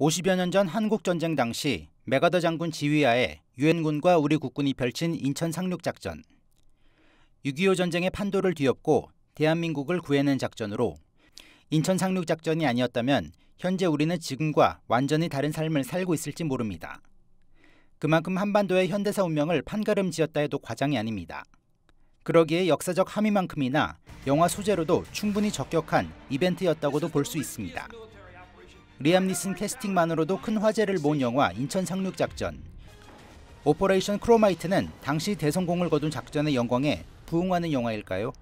50여 년 전 한국전쟁 당시 맥아더 장군 지휘하에 유엔군과 우리 국군이 펼친 인천 상륙작전. 6.25 전쟁의 판도를 뒤엎고 대한민국을 구해낸 작전으로 인천 상륙작전이 아니었다면 현재 우리는 지금과 완전히 다른 삶을 살고 있을지 모릅니다. 그만큼 한반도의 현대사 운명을 판가름지었다 해도 과장이 아닙니다. 그러기에 역사적 함의만큼이나 영화 소재로도 충분히 적격한 이벤트였다고도 볼 수 있습니다. 리암 니슨 캐스팅만으로도 큰 화제를 모은 영화 인천 상륙작전. 오퍼레이션 크로마이트는 당시 대성공을 거둔 작전의 영광에 부응하는 영화일까요?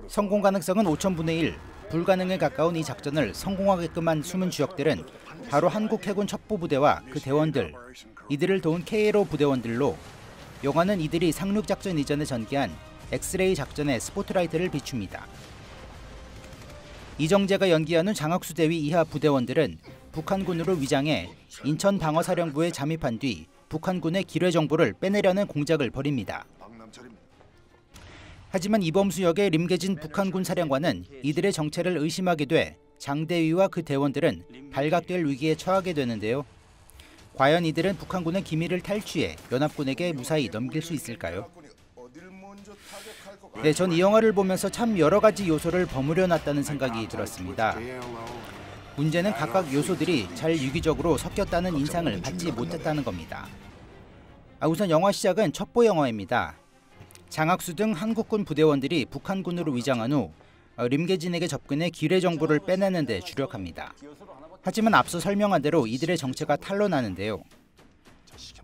성공 가능성은 5000분의 1, 불가능에 가까운 이 작전을 성공하게끔 한 숨은 주역들은 바로 한국 해군 첩보부대와 그 대원들, 이들을 도운 KLO 부대원들로 영화는 이들이 상륙작전 이전에 전개한 엑스레이 작전의 스포트라이트를 비춥니다. 이정재가 연기하는 장학수 대위 이하 부대원들은 북한군으로 위장해 인천 방어사령부에 잠입한 뒤 북한군의 기뢰 정보를 빼내려는 공작을 벌입니다. 하지만 이범수 역의 림계진 북한군 사령관은 이들의 정체를 의심하게 돼 장대위와 그 대원들은 발각될 위기에 처하게 되는데요. 과연 이들은 북한군의 기밀을 탈취해 연합군에게 무사히 넘길 수 있을까요? 네, 전 이 영화를 보면서 참 여러 가지 요소를 버무려 놨다는 생각이 들었습니다. 문제는 각각 요소들이 잘 유기적으로 섞였다는 인상을 받지 못했다는 겁니다. 우선 영화 시작은 첩보 영화입니다. 장학수 등 한국군 부대원들이 북한군으로 위장한 후 림계진에게 접근해 기뢰 정보를 빼내는 데 주력합니다. 하지만 앞서 설명한 대로 이들의 정체가 탄로나는데요.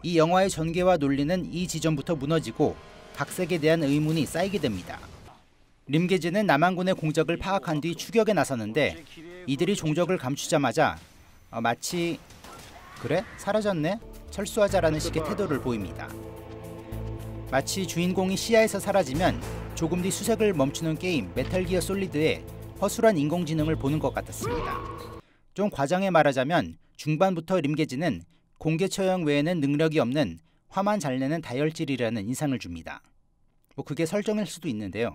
이 영화의 전개와 논리는 이 지점부터 무너지고 각색에 대한 의문이 쌓이게 됩니다. 림계진은 남한군의 공작을 파악한 뒤 추격에 나서는데 이들이 종적을 감추자마자 마치 그래? 사라졌네? 철수하자라는 식의 태도를 보입니다. 마치 주인공이 시야에서 사라지면 조금 뒤 수색을 멈추는 게임 메탈기어 솔리드의 허술한 인공지능을 보는 것 같았습니다. 좀 과장해 말하자면 중반부터 림계진은 공개 처형 외에는 능력이 없는 화만 잘 내는 다혈질이라는 인상을 줍니다. 그게 설정일 수도 있는데요.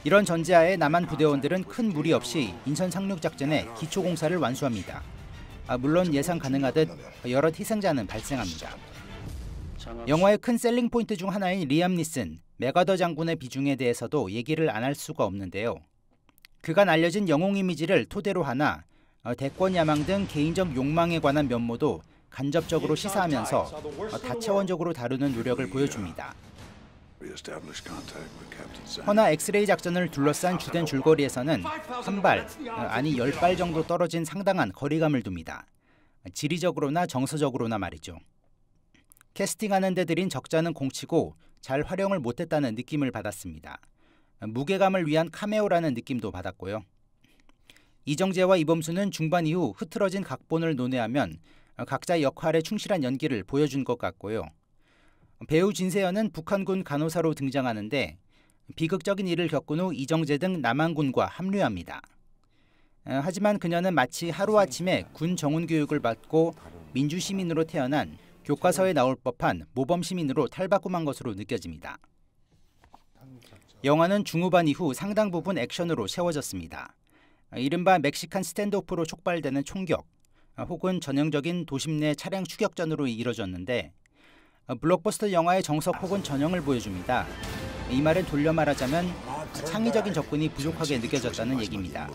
이런 전제하에 남한 부대원들은 큰 무리 없이 인천 상륙작전의 기초공사를 완수합니다. 물론 예상 가능하듯 여러 희생자는 발생합니다. 영화의 큰 셀링 포인트 중 하나인 리암 니슨, 맥아더 장군의 비중에 대해서도 얘기를 안 할 수가 없는데요. 그간 알려진 영웅 이미지를 토대로 하나 대권 야망 등 개인적 욕망에 관한 면모도 간접적으로 시사하면서 다차원적으로 다루는 노력을 보여줍니다. 허나 엑스레이 작전을 둘러싼 주된 줄거리에서는 한 발, 아니 10발 정도 떨어진 상당한 거리감을 둡니다. 지리적으로나 정서적으로나 말이죠. 캐스팅하는 데 들인 적자는 공치고 잘 활용을 못했다는 느낌을 받았습니다. 무게감을 위한 카메오라는 느낌도 받았고요. 이정재와 이범수는 중반 이후 흐트러진 각본을 논의하면 각자 역할에 충실한 연기를 보여준 것 같고요. 배우 진세현은 북한군 간호사로 등장하는데 비극적인 일을 겪은 후 이정재 등 남한군과 합류합니다. 하지만 그녀는 마치 하루아침에 군 정훈 교육을 받고 민주시민으로 태어난 교과서에 나올 법한 모범시민으로 탈바꿈한 것으로 느껴집니다. 영화는 중후반 이후 상당 부분 액션으로 채워졌습니다. 이른바 멕시칸 스탠드오프로 촉발되는 총격, 혹은 전형적인 도심 내 차량 추격전으로 이뤄졌는데 블록버스터 영화의 정석 혹은 전형을 보여줍니다. 이 말은 돌려 말하자면 창의적인 접근이 부족하게 느껴졌다는 얘기입니다.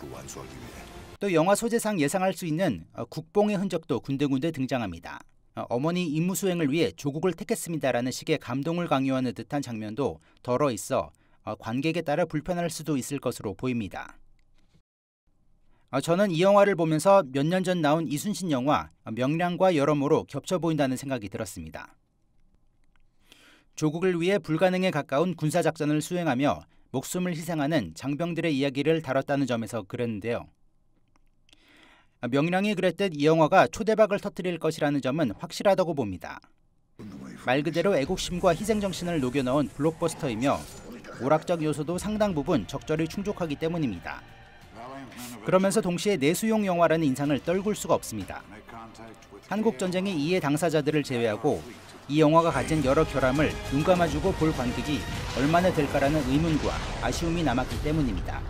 또 영화 소재상 예상할 수 있는 국뽕의 흔적도 군데군데 등장합니다. 어머니 임무 수행을 위해 조국을 택했습니다라는 식의 감동을 강요하는 듯한 장면도 덜어 있어 관객에 따라 불편할 수도 있을 것으로 보입니다. 저는 이 영화를 보면서 몇 년 전 나온 이순신 영화 명량과 여러모로 겹쳐 보인다는 생각이 들었습니다. 조국을 위해 불가능에 가까운 군사작전을 수행하며 목숨을 희생하는 장병들의 이야기를 다뤘다는 점에서 그랬는데요. 명량이 그랬듯 이 영화가 초대박을 터뜨릴 것이라는 점은 확실하다고 봅니다. 말 그대로 애국심과 희생정신을 녹여넣은 블록버스터이며 오락적 요소도 상당 부분 적절히 충족하기 때문입니다. 그러면서 동시에 내수용 영화라는 인상을 떨굴 수가 없습니다. 한국전쟁의 이해 당사자들을 제외하고 이 영화가 가진 여러 결함을 눈 감아주고 볼 관객이 얼마나 될까라는 의문과 아쉬움이 남았기 때문입니다.